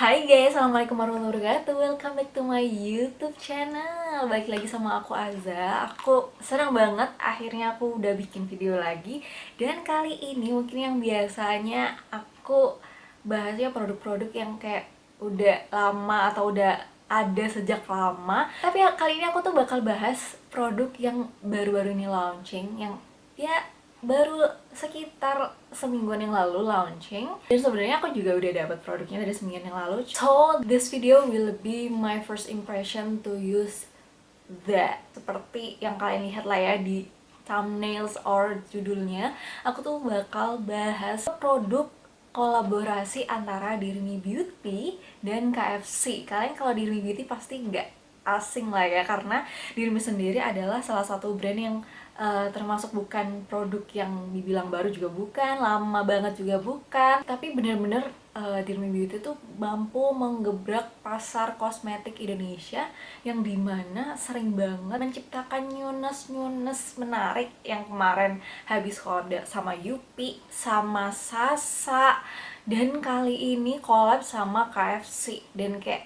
Hai guys, assalamualaikum warahmatullahi wabarakatuh. Welcome back to my YouTube channel. Balik lagi sama aku Aza. Aku senang banget akhirnya aku udah bikin video lagi. Dan kali ini mungkin yang biasanya aku bahasnya produk-produk yang kayak udah lama atau udah ada sejak lama. Tapi kali ini aku tuh bakal bahas produk yang baru-baru ini launching, yang ya baru sekitar semingguan yang lalu launching. Dan sebenarnya aku juga udah dapat produknya dari semingguan yang lalu. So this video will be my first impression to use that. Seperti yang kalian lihat lah ya di thumbnails or judulnya, aku tuh bakal bahas produk kolaborasi antara Dirmi Beauty dan KFC. Kalian kalau Dirmi Beauty pasti nggak asing lah ya, karena Dirmi sendiri adalah salah satu brand yang termasuk bukan produk yang dibilang baru juga bukan, lama banget juga bukan, tapi bener-bener Dirmi Beauty tuh mampu menggebrak pasar kosmetik Indonesia yang dimana sering banget menciptakan newness menarik, yang kemarin habis collab sama Yupi, sama Sasa, dan kali ini collab sama KFC. Dan kayak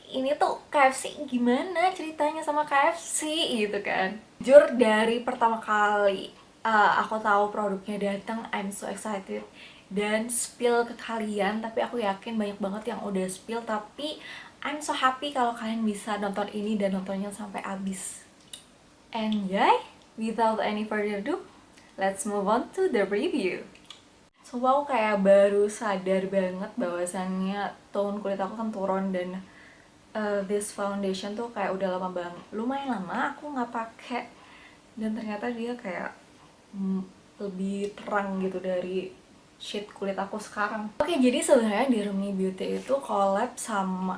ini tuh KFC gimana ceritanya sama KFC gitu kan. Jujur dari pertama kali aku tahu produknya datang, I'm so excited dan spill ke kalian. Tapi aku yakin banyak banget yang udah spill, tapi I'm so happy kalau kalian bisa nonton ini dan nontonnya sampai habis. Enjoy! Without any further ado, let's move on to the review. So aku kayak baru sadar banget bahwasannya tone kulit aku kan turun, dan this foundation tuh kayak udah lama banget, lumayan lama aku nggak pakai, dan ternyata dia kayak lebih terang gitu dari shade kulit aku sekarang. Oke, jadi sebenarnya Dirmi Beauty itu collab sama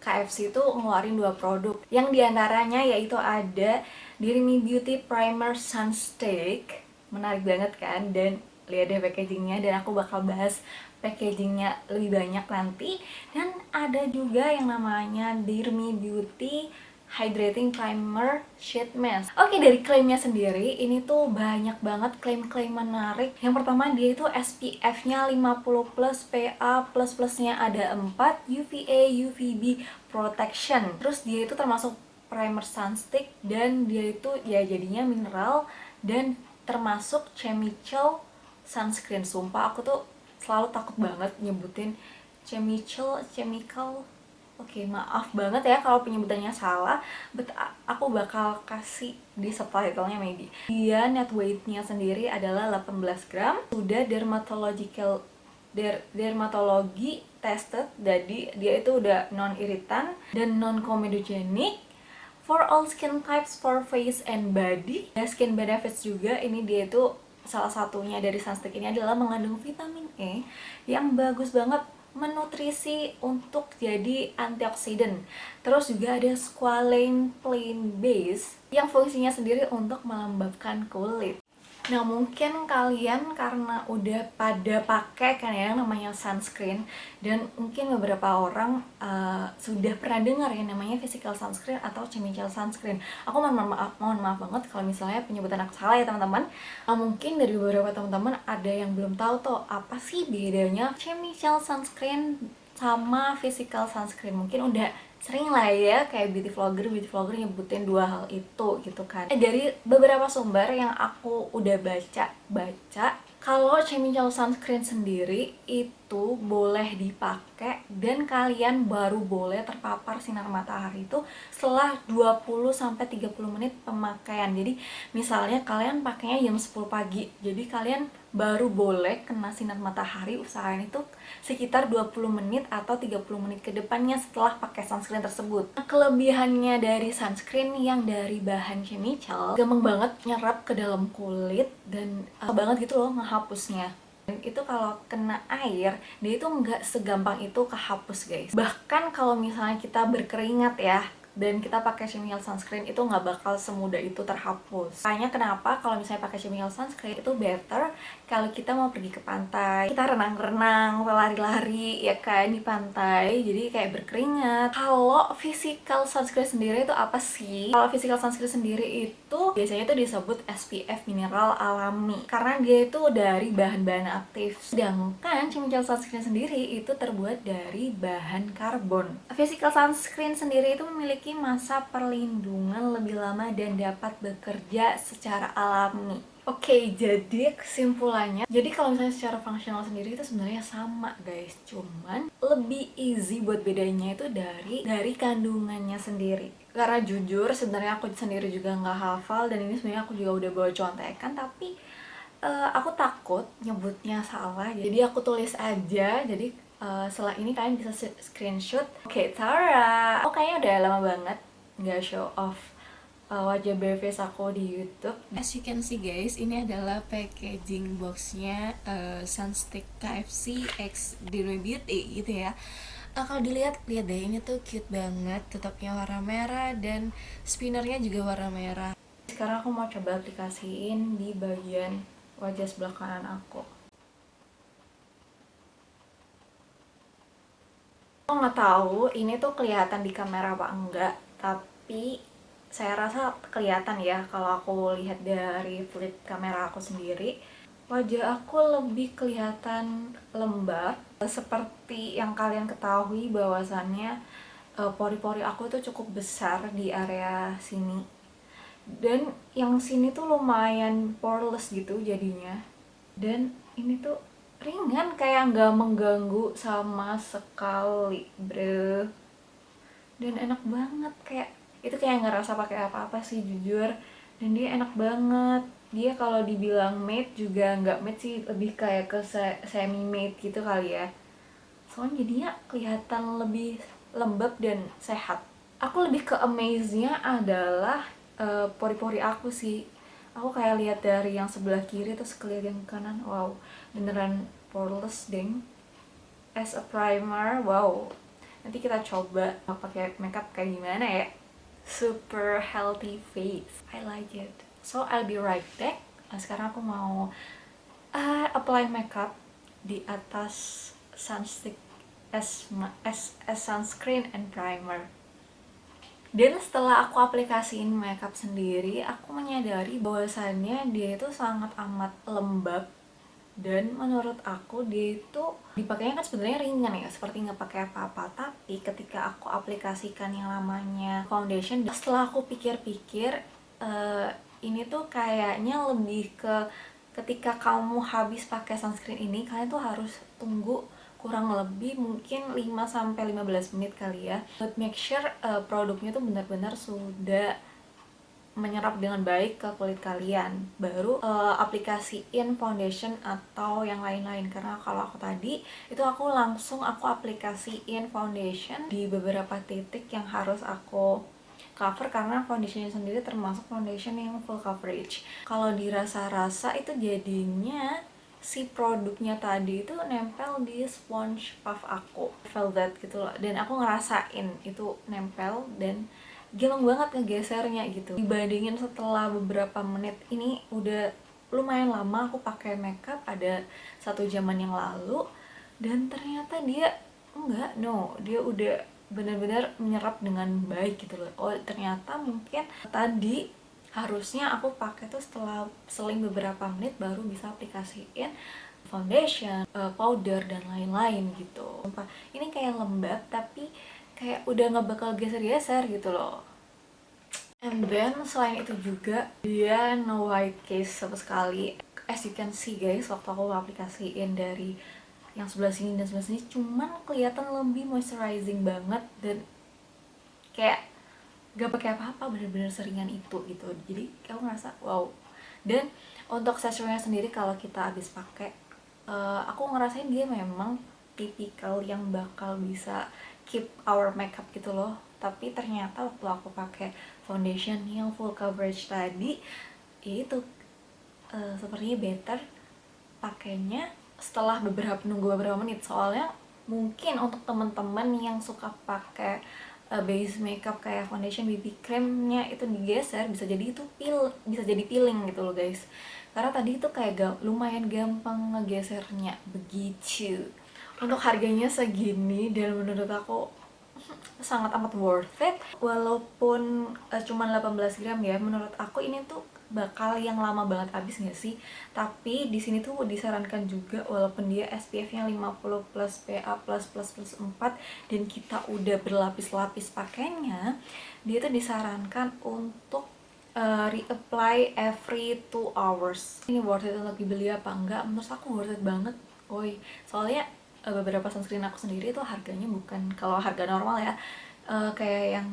KFC itu ngeluarin dua produk, yang diantaranya yaitu ada Dirmi Beauty Primer Sunstick. Menarik banget kan, dan lihat deh packagingnya, dan aku bakal bahas packagingnya lebih banyak nanti. Dan ada juga yang namanya Dirmi Beauty Hydrating Primer Sheet Mask. Oke, dari klaimnya sendiri ini tuh banyak banget klaim-klaim menarik. Yang pertama, dia itu SPF-nya 50+, PA+++ nya ada 4, UVA, UVB protection. Terus dia itu termasuk primer sunstick, dan dia itu ya jadinya mineral dan termasuk chemical sunscreen. Sumpah aku tuh selalu takut banget nyebutin chemical. Oke, maaf banget ya kalau penyebutannya salah, but aku bakal kasih di subtitlenya maybe. Dia net weight-nya sendiri adalah 18 gram, sudah dermatologi tested, jadi dia itu udah non-iritan dan non-comedogenic for all skin types, for face and body. Dan skin benefits juga, ini dia itu salah satunya dari sunstick ini adalah mengandung vitamin E yang bagus banget menutrisi untuk jadi antioksidan. Terus juga ada squalane plant base yang fungsinya sendiri untuk melembabkan kulit. Nah, mungkin kalian karena udah pada pakai kan ya yang namanya sunscreen, dan mungkin beberapa orang sudah pernah dengar yang namanya physical sunscreen atau chemical sunscreen. Aku mohon maaf banget kalau misalnya penyebutan aku salah ya teman-teman. Mungkin dari beberapa teman-teman ada yang belum tahu tuh apa sih bedanya chemical sunscreen sama physical sunscreen. Mungkin udah sering lah ya kayak beauty vlogger nyebutin dua hal itu gitu kan. Dari beberapa sumber yang aku udah baca, kalau chemical sunscreen sendiri itu boleh dipakai dan kalian baru boleh terpapar sinar matahari itu setelah 20-30 menit pemakaian. Jadi misalnya kalian pakainya jam 10 pagi, jadi kalian baru boleh kena sinar matahari, usahain itu sekitar 20 menit atau 30 menit ke depannya setelah pakai sunscreen tersebut. Nah, kelebihannya dari sunscreen yang dari bahan chemical, gampang banget nyerap ke dalam kulit dan banget gitu loh ngehapusnya. Dan itu kalau kena air, dia itu nggak segampang itu kehapus guys. Bahkan kalau misalnya kita berkeringat ya, dan kita pakai chemical sunscreen itu nggak bakal semudah itu terhapus. Makanya kenapa kalau misalnya pakai chemical sunscreen itu better kalau kita mau pergi ke pantai, kita renang-renang, lari-lari ya kan di pantai, jadi kayak berkeringat. Kalau physical sunscreen sendiri itu apa sih? Kalau physical sunscreen sendiri itu biasanya itu disebut SPF mineral alami karena dia itu dari bahan-bahan aktif. Sedangkan chemical sunscreen sendiri itu terbuat dari bahan karbon. Physical sunscreen sendiri itu memiliki masa perlindungan lebih lama dan dapat bekerja secara alami. Oke, jadi kesimpulannya, jadi kalau misalnya secara fungsional sendiri itu sebenarnya sama guys, cuman lebih easy buat bedanya itu dari kandungannya sendiri. Karena jujur sebenarnya aku sendiri juga nggak hafal, dan ini sebenarnya aku juga udah bawa contekan, tapi aku takut nyebutnya salah, jadi aku tulis aja. Jadi setelah ini kalian bisa screenshot. Oke, Tara. Oh, kayaknya udah lama banget nggak show off wajah bare face aku di YouTube. As you can see guys, ini adalah packaging boxnya Sunstick KFC X Dino Beauty gitu ya. Kalau lihat deh, ini tuh cute banget, tutupnya warna merah dan spinnernya juga warna merah. Sekarang aku mau coba aplikasiin di bagian wajah sebelah kanan aku. Aku nggak tahu ini tuh kelihatan di kamera apa enggak, tapi saya rasa kelihatan ya kalau aku lihat dari flip kamera aku sendiri. Wajah aku lebih kelihatan lembab, seperti yang kalian ketahui bahwasannya pori-pori aku tuh cukup besar di area sini, dan yang sini tuh lumayan poreless gitu jadinya, dan ini tuh ringan, kayak nggak mengganggu sama sekali bro, dan enak banget. Kayak itu kayak ngerasa pakai apa-apa sih jujur, dan dia enak banget. Dia kalau dibilang matte juga nggak matte sih, lebih kayak ke semi matte gitu kali ya, soalnya jadinya kelihatan lebih lembab dan sehat. Aku lebih ke amaze-nya adalah pori-pori aku sih. Aku kayak lihat dari yang sebelah kiri terus kelihatan yang kanan, wow, beneran poreless deng. As a primer, wow. Nanti kita coba pakai makeup kayak gimana ya. Super healthy face, I like it. So I'll be right back. Sekarang aku mau apply makeup di atas Sunstick as sunscreen and primer. Dan setelah aku aplikasiin makeup sendiri, aku menyadari bahwasannya dia itu sangat amat lembab, dan menurut aku dia itu dipakainya kan sebenarnya ringan ya, seperti nggak pakai apa-apa. Tapi ketika aku aplikasikan yang namanya foundation, setelah aku pikir-pikir, ini tuh kayaknya lebih ke ketika kamu habis pakai sunscreen ini, kalian tuh harus tunggu kurang lebih mungkin 5-15 menit kali ya, buat make sure produknya tuh benar-benar sudah menyerap dengan baik ke kulit kalian, baru aplikasiin foundation atau yang lain-lain. Karena kalau aku tadi itu aku langsung aplikasiin foundation di beberapa titik yang harus aku cover, karena foundationnya sendiri termasuk foundation yang full coverage. Kalau dirasa-rasa itu jadinya si produknya tadi itu nempel di sponge puff aku, velvet gitu loh, dan aku ngerasain itu nempel dan gelong banget ngegesernya gitu. Dibandingin setelah beberapa menit, ini udah lumayan lama aku pakai makeup, ada 1 jaman yang lalu, dan ternyata dia enggak, no, dia udah benar-benar menyerap dengan baik gitu loh. Oh, ternyata mungkin tadi harusnya aku pakai tuh setelah seling beberapa menit baru bisa aplikasiin foundation, powder, dan lain-lain gitu. Ini kayak lembab tapi kayak udah nggak bakal geser-geser gitu loh. And then selain itu juga dia no white case sama sekali. As you can see guys, waktu aku aplikasiin dari yang sebelah sini dan sebelah sini, cuman kelihatan lebih moisturizing banget, dan kayak gak pakai apa-apa, bener-bener seringan itu gitu. Jadi aku ngerasa wow. Dan untuk accessory-nya sendiri kalau kita habis pakai, aku ngerasain dia memang tipikal yang bakal bisa keep our makeup gitu loh. Tapi ternyata waktu aku pakai foundation yang full coverage tadi, itu sepertinya better pakainya setelah nunggu beberapa menit. Soalnya mungkin untuk teman-teman yang suka pakai base makeup kayak foundation, BB creamnya itu digeser, bisa jadi itu bisa jadi peeling gitu loh guys. Karena tadi itu kayak lumayan gampang ngegesernya begitu. Untuk harganya segini dan menurut aku sangat amat worth it. Walaupun cuman 18 gram ya, menurut aku ini tuh bakal yang lama banget habis nggak sih. Tapi di sini tuh disarankan juga, walaupun dia SPF-nya 50 plus PA plus plus plus 4 dan kita udah berlapis-lapis pakainya, dia tuh disarankan untuk reapply every 2 hours. Ini worth it untuk dibeli apa enggak? Menurut aku worth it banget. Woi, soalnya beberapa sunscreen aku sendiri itu harganya bukan kalau harga normal ya, kayak yang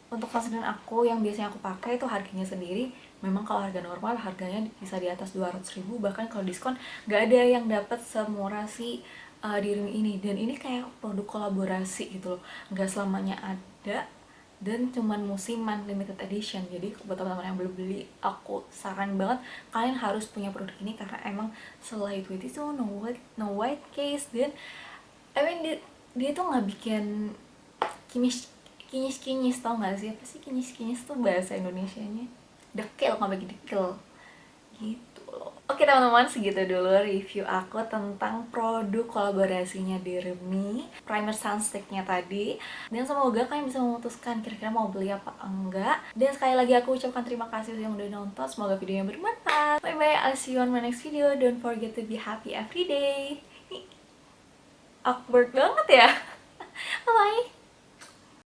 untuk sunscreen aku yang biasanya aku pakai itu harganya sendiri memang kalau harga normal harganya bisa di atas 200.000, bahkan kalau diskon gak ada yang dapat semurah si diri ini. Dan ini kayak produk kolaborasi gitu loh, nggak selamanya ada dan cuman musiman limited edition. Jadi buat teman-teman yang belum beli, aku saran banget kalian harus punya produk ini karena emang lightweight itu no white case, dan dia tuh nggak bikin kinyis tau nggak sih, apa sih kinyis tuh bahasa Indonesianya, dekil, nggak bagi dekil gitu loh. Oke teman-teman, segitu dulu review aku tentang produk kolaborasinya Dermi primer sunsticknya tadi, dan semoga kalian bisa memutuskan kira-kira mau beli apa enggak. Dan sekali lagi aku ucapkan terima kasih yang udah nonton, semoga videonya bermanfaat. Bye bye, I'll see you on my next video. Don't forget to be happy every day. Awkward banget ya. Bye bye.